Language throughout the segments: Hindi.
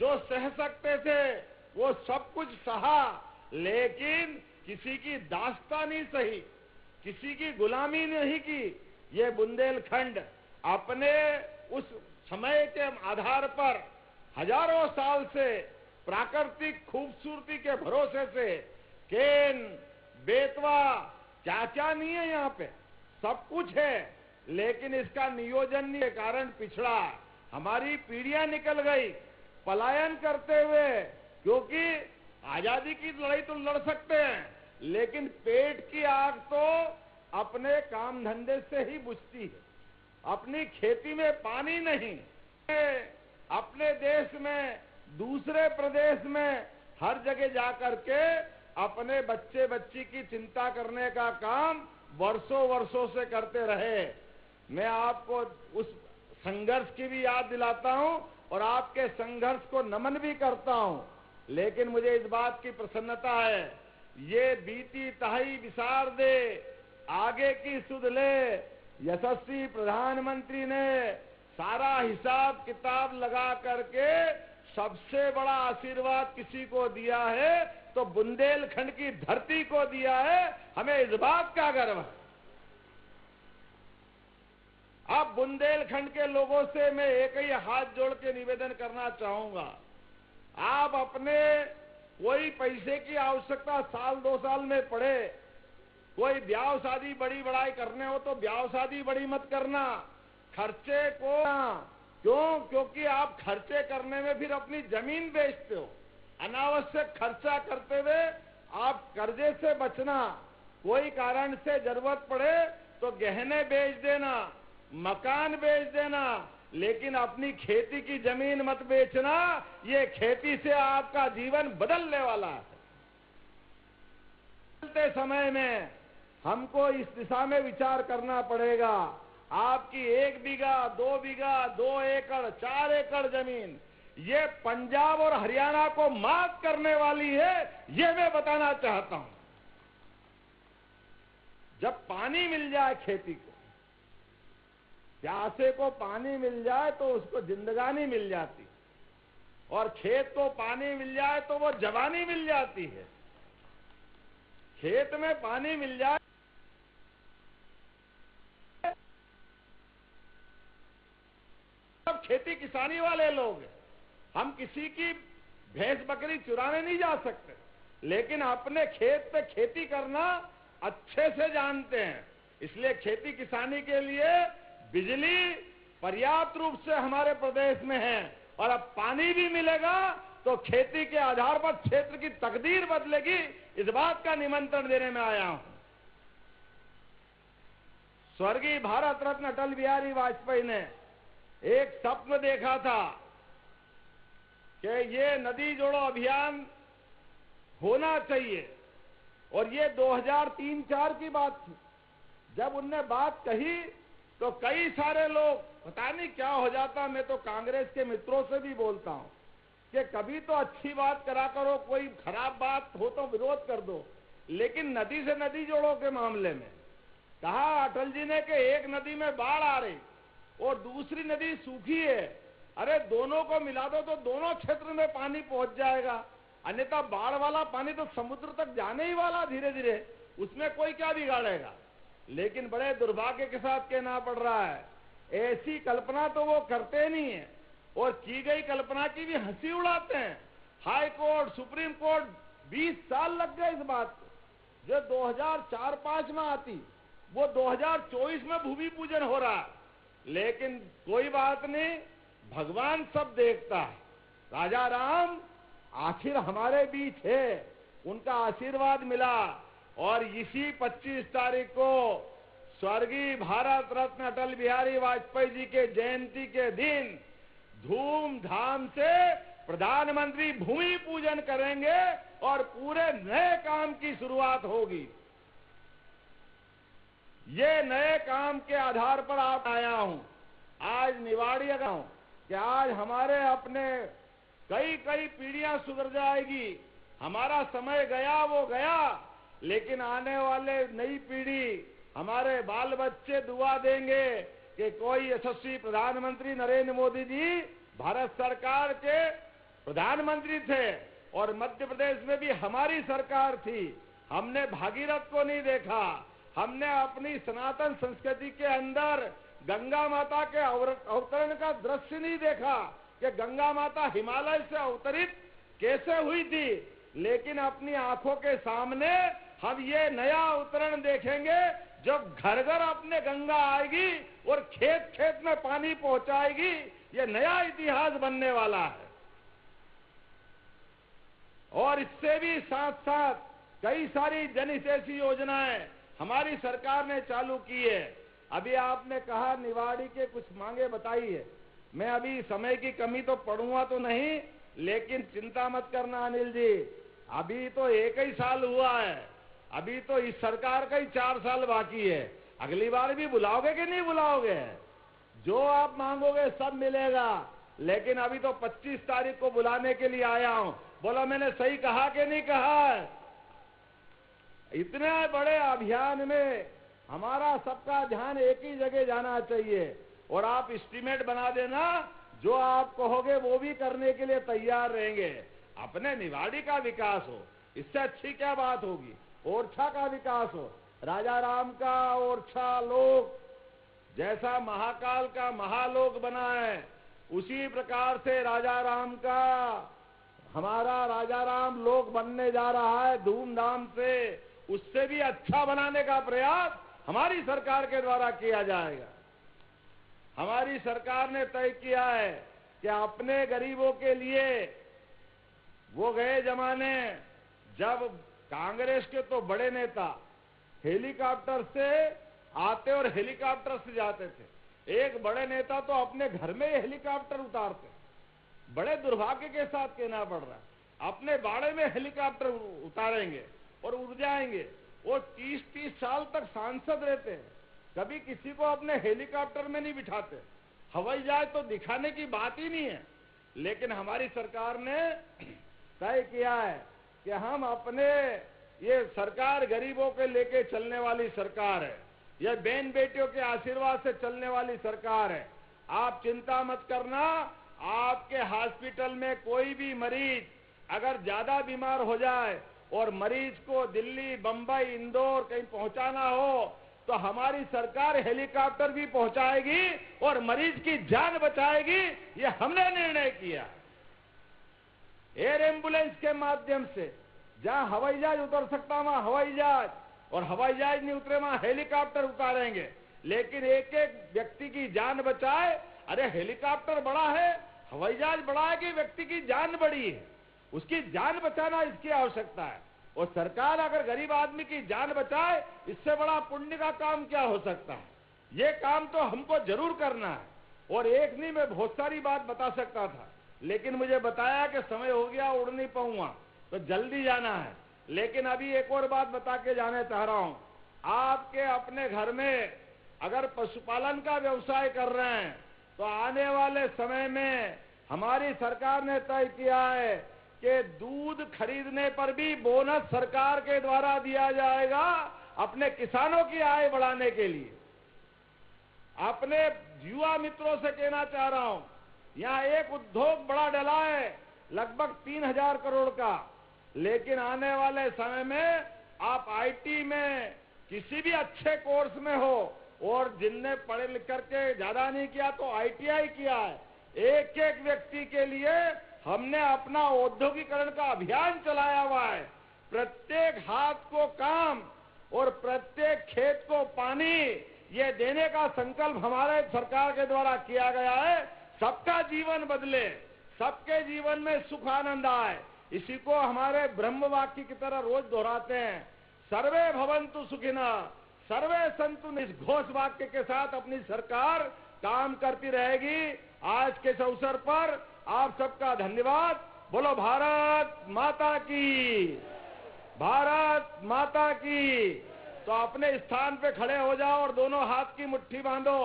जो सह सकते थे वो सब कुछ सहा, लेकिन किसी की दास्तानी सही, किसी की गुलामी नहीं की। ये बुंदेलखंड अपने उस समय के आधार पर हजारों साल से प्राकृतिक खूबसूरती के भरोसे से केन, बेतवा, क्या क्या नहीं है यहाँ पे, सब कुछ है, लेकिन इसका नियोजन नहीं के कारण पिछड़ा। हमारी पीढ़ियां निकल गई पलायन करते हुए, क्योंकि आजादी की लड़ाई तो लड़ सकते हैं, लेकिन पेट की आग तो अपने काम धंधे से ही बुझती है। अपनी खेती में पानी नहीं, अपने देश में, दूसरे प्रदेश में, हर जगह जाकर के अपने बच्चे बच्ची की चिंता करने का काम वर्षों वर्षों से करते रहे। मैं आपको उस संघर्ष की भी याद दिलाता हूं और आपके संघर्ष को नमन भी करता हूं, लेकिन मुझे इस बात की प्रसन्नता है, ये बीती तहाई विसार दे, आगे की सुध ले। यशस्वी प्रधानमंत्री ने सारा हिसाब किताब लगा करके सबसे बड़ा आशीर्वाद किसी को दिया है तो बुंदेलखंड की धरती को दिया है। हमें इस बात का गर्व है। अब बुंदेलखंड के लोगों से मैं एक ही हाथ जोड़ के निवेदन करना चाहूंगा, आप अपने कोई पैसे की आवश्यकता साल 2 साल में पड़े, कोई ब्याह शादी बड़ी बड़ाई करने हो तो ब्याह शादी बड़ी मत करना, खर्चे को क्यों? क्योंकि आप खर्चे करने में फिर अपनी जमीन बेचते हो। अनावश्यक खर्चा करते हुए आप कर्जे से बचना, कोई कारण से जरूरत पड़े तो गहने बेच देना, मकान बेच देना, लेकिन अपनी खेती की जमीन मत बेचना। ये खेती से आपका जीवन बदलने वाला है। बदलते समय में हमको इस दिशा में विचार करना पड़ेगा। आपकी 1 बीघा, 2 बीघा, 2 एकड़, 4 एकड़ जमीन ये पंजाब और हरियाणा को मात करने वाली है, ये मैं बताना चाहता हूं। जब पानी मिल जाए खेती को, प्यासे को पानी मिल जाए तो उसको जिंदगानी मिल जाती, और खेत को पानी मिल जाए तो वो जवानी मिल जाती है। खेत में पानी मिल जाए, सब खेती किसानी वाले लोग हैं। हम किसी की भैंस बकरी चुराने नहीं जा सकते, लेकिन अपने खेत पे खेती करना अच्छे से जानते हैं। इसलिए खेती किसानी के लिए बिजली पर्याप्त रूप से हमारे प्रदेश में है, और अब पानी भी मिलेगा तो खेती के आधार पर क्षेत्र की तकदीर बदलेगी। इस बात का निमंत्रण देने में आया हूं। स्वर्गीय भारत रत्न अटल बिहारी वाजपेयी ने एक स्वप्न देखा था कि ये नदी जोड़ो अभियान होना चाहिए, और ये 2003-4 की बात थी। जब उनने बात कही तो कई सारे लोग, पता नहीं क्या हो जाता, मैं तो कांग्रेस के मित्रों से भी बोलता हूं कि कभी तो अच्छी बात करा करो, कोई खराब बात हो तो विरोध कर दो, लेकिन नदी से नदी जोड़ो के मामले में कहा अटल जी ने कि एक नदी में बाढ़ आ रही और दूसरी नदी सूखी है, अरे दोनों को मिला दो तो दोनों क्षेत्र में पानी पहुंच जाएगा, अन्यथा बाढ़ वाला पानी तो समुद्र तक जाने ही वाला धीरे धीरे, उसमें कोई क्या बिगाड़ेगा। लेकिन बड़े दुर्भाग्य के साथ कहना पड़ रहा है, ऐसी कल्पना तो वो करते नहीं है, और की गई कल्पना की भी हंसी उड़ाते हैं। हाई कोर्ट, सुप्रीम कोर्ट 20 साल लग गए इस बात को। जो 2004-5 में आती, वो 2024 में भूमि पूजन हो रहा है, लेकिन कोई बात नहीं, भगवान सब देखता है। राजा राम आखिर हमारे बीच है, उनका आशीर्वाद मिला, और इसी 25 तारीख को स्वर्गीय भारत रत्न अटल बिहारी वाजपेयी जी के जयंती के दिन धूमधाम से प्रधानमंत्री भूमि पूजन करेंगे और पूरे नए काम की शुरुआत होगी। ये नए काम के आधार पर आप आया हूं। आज निवाड़ी लगा हूं कि आज हमारे अपने कई पीढ़ियां सुधर जाएगी। हमारा समय गया वो गया, लेकिन आने वाले नई पीढ़ी, हमारे बाल बच्चे दुआ देंगे कि कोई यशस्वी प्रधानमंत्री नरेंद्र मोदी जी भारत सरकार के प्रधानमंत्री थे और मध्य प्रदेश में भी हमारी सरकार थी। हमने भागीरथ को नहीं देखा, हमने अपनी सनातन संस्कृति के अंदर गंगा माता के अवतरण का दृश्य नहीं देखा कि गंगा माता हिमालय से अवतरित कैसे हुई थी। लेकिन अपनी आंखों के सामने हम ये नया अवतरण देखेंगे जब घर घर अपने गंगा आएगी और खेत खेत में पानी पहुंचाएगी। ये नया इतिहास बनने वाला है। और इससे भी साथ साथ कई सारी जनहितैषी योजनाएं हमारी सरकार ने चालू की है। अभी आपने कहा निवाड़ी के कुछ मांगे बताई है। मैं अभी समय की कमी तो पढ़ूंगा तो नहीं, लेकिन चिंता मत करना अनिल जी, अभी तो 1 ही साल हुआ है, अभी तो इस सरकार का ही 4 साल बाकी है। अगली बार भी बुलाओगे कि नहीं बुलाओगे? जो आप मांगोगे सब मिलेगा। लेकिन अभी तो 25 तारीख को बुलाने के लिए आया हूं। बोला मैंने सही कहा कि नहीं कहा? इतने बड़े अभियान में हमारा सबका ध्यान एक ही जगह जाना चाहिए। और आप एस्टीमेट बना देना, जो आप कहोगे वो भी करने के लिए तैयार रहेंगे। अपने निवाड़ी का विकास हो, इससे अच्छी क्या बात होगी? ओरछा का विकास हो, राजा राम का ओरछा लोक जैसा महाकाल का महालोक बना है, उसी प्रकार से राजा राम का हमारा राजा राम लोक बनने जा रहा है धूमधाम से। उससे भी अच्छा बनाने का प्रयास हमारी सरकार के द्वारा किया जाएगा। हमारी सरकार ने तय किया है कि अपने गरीबों के लिए, वो गए जमाने जब कांग्रेस के तो बड़े नेता हेलीकॉप्टर से आते और हेलीकॉप्टर से जाते थे। एक बड़े नेता तो अपने घर में हेलीकॉप्टर उतारते। बड़े दुर्भाग्य के साथ कहना पड़ रहा है, अपने बाड़े में हेलीकॉप्टर उतारेंगे और उड़ जाएंगे। वो 30-30 साल तक सांसद रहते हैं, कभी किसी को अपने हेलीकॉप्टर में नहीं बिठाते। हवाई जहाज तो दिखाने की बात ही नहीं है। लेकिन हमारी सरकार ने तय किया है कि हम अपने, ये सरकार गरीबों के लेके चलने वाली सरकार है, यह बहन बेटियों के आशीर्वाद से चलने वाली सरकार है। आप चिंता मत करना, आपके हॉस्पिटल में कोई भी मरीज अगर ज्यादा बीमार हो जाए और मरीज को दिल्ली, बंबई, इंदौर कहीं पहुंचाना हो तो हमारी सरकार हेलीकॉप्टर भी पहुंचाएगी और मरीज की जान बचाएगी। ये हमने निर्णय किया। एयर एम्बुलेंस के माध्यम से जहां हवाई जहाज उतर सकता वहां हवाई जहाज, और हवाई जहाज नहीं उतरे वहां हेलीकॉप्टर उतारेंगे। लेकिन एक एक व्यक्ति की जान बचाए। अरे हेलीकॉप्टर बड़ा है, हवाई जहाज बड़ा है कि व्यक्ति की जान बड़ी है? उसकी जान बचाना इसकी आवश्यकता है। और सरकार अगर गरीब आदमी की जान बचाए, इससे बड़ा पुण्य का काम क्या हो सकता है? ये काम तो हमको जरूर करना है। और एक नहीं, मैं बहुत सारी बात बता सकता था, लेकिन मुझे बताया कि समय हो गया, उड़ नहीं पाऊंगा, तो जल्दी जाना है। लेकिन अभी एक और बात बता के जाना चाह रहा हूं। आपके अपने घर में अगर पशुपालन का व्यवसाय कर रहे हैं तो आने वाले समय में हमारी सरकार ने तय किया है कि दूध खरीदने पर भी बोनस सरकार के द्वारा दिया जाएगा, अपने किसानों की आय बढ़ाने के लिए। अपने युवा मित्रों से कहना चाह रहा हूं, यहां एक उद्योग बड़ा डला है लगभग 3000 करोड़ का। लेकिन आने वाले समय में आप आईटी में किसी भी अच्छे कोर्स में हो, और जिनने पढ़े लिख करके ज्यादा नहीं किया तो आईटीआई किया है, एक एक व्यक्ति के लिए हमने अपना औद्योगिकरण का अभियान चलाया हुआ है। प्रत्येक हाथ को काम और प्रत्येक खेत को पानी, ये देने का संकल्प हमारे सरकार के द्वारा किया गया है। सबका जीवन बदले, सबके जीवन में सुख आनंद आए, इसी को हमारे ब्रह्म वाक्य की तरह रोज दोहराते हैं। सर्वे भवन्तु सुखिनः, सर्वे सन्तु। इस घोष वाक्य के साथ अपनी सरकार काम करती रहेगी। आज के इस अवसर पर आप सबका धन्यवाद। बोलो भारत माता की, भारत माता की। तो अपने स्थान पे खड़े हो जाओ और दोनों हाथ की मुट्ठी बांधो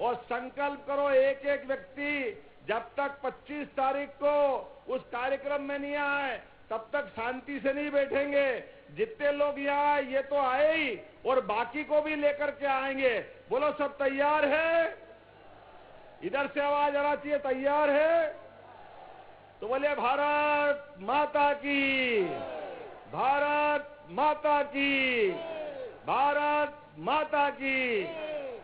और संकल्प करो, एक एक व्यक्ति जब तक 25 तारीख को उस कार्यक्रम में नहीं आए तब तक शांति से नहीं बैठेंगे। जितने लोग यहाँ आए ये तो आए ही, और बाकी को भी लेकर के आएंगे। बोलो सब तैयार है? इधर से आवाज आना चाहिए, तैयार है? तो बोले भारत माता की, भारत माता की, भारत माता की।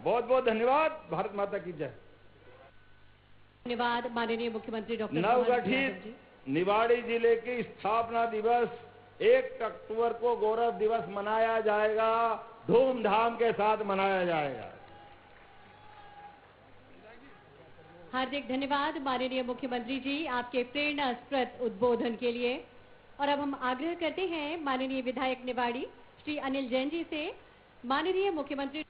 बहुत बहुत धन्यवाद। भारत माता की जय। धन्यवाद माननीय मुख्यमंत्री डॉक्टर नवगठित निवाड़ी जिले की स्थापना दिवस 1 अक्टूबर को गौरव दिवस मनाया जाएगा, धूमधाम के साथ मनाया जाएगा। हार्दिक धन्यवाद माननीय मुख्यमंत्री जी आपके प्रेरणास्पद उद्बोधन के लिए। और अब हम आग्रह करते हैं माननीय विधायक निवाड़ी श्री अनिल जैन जी से, माननीय मुख्यमंत्री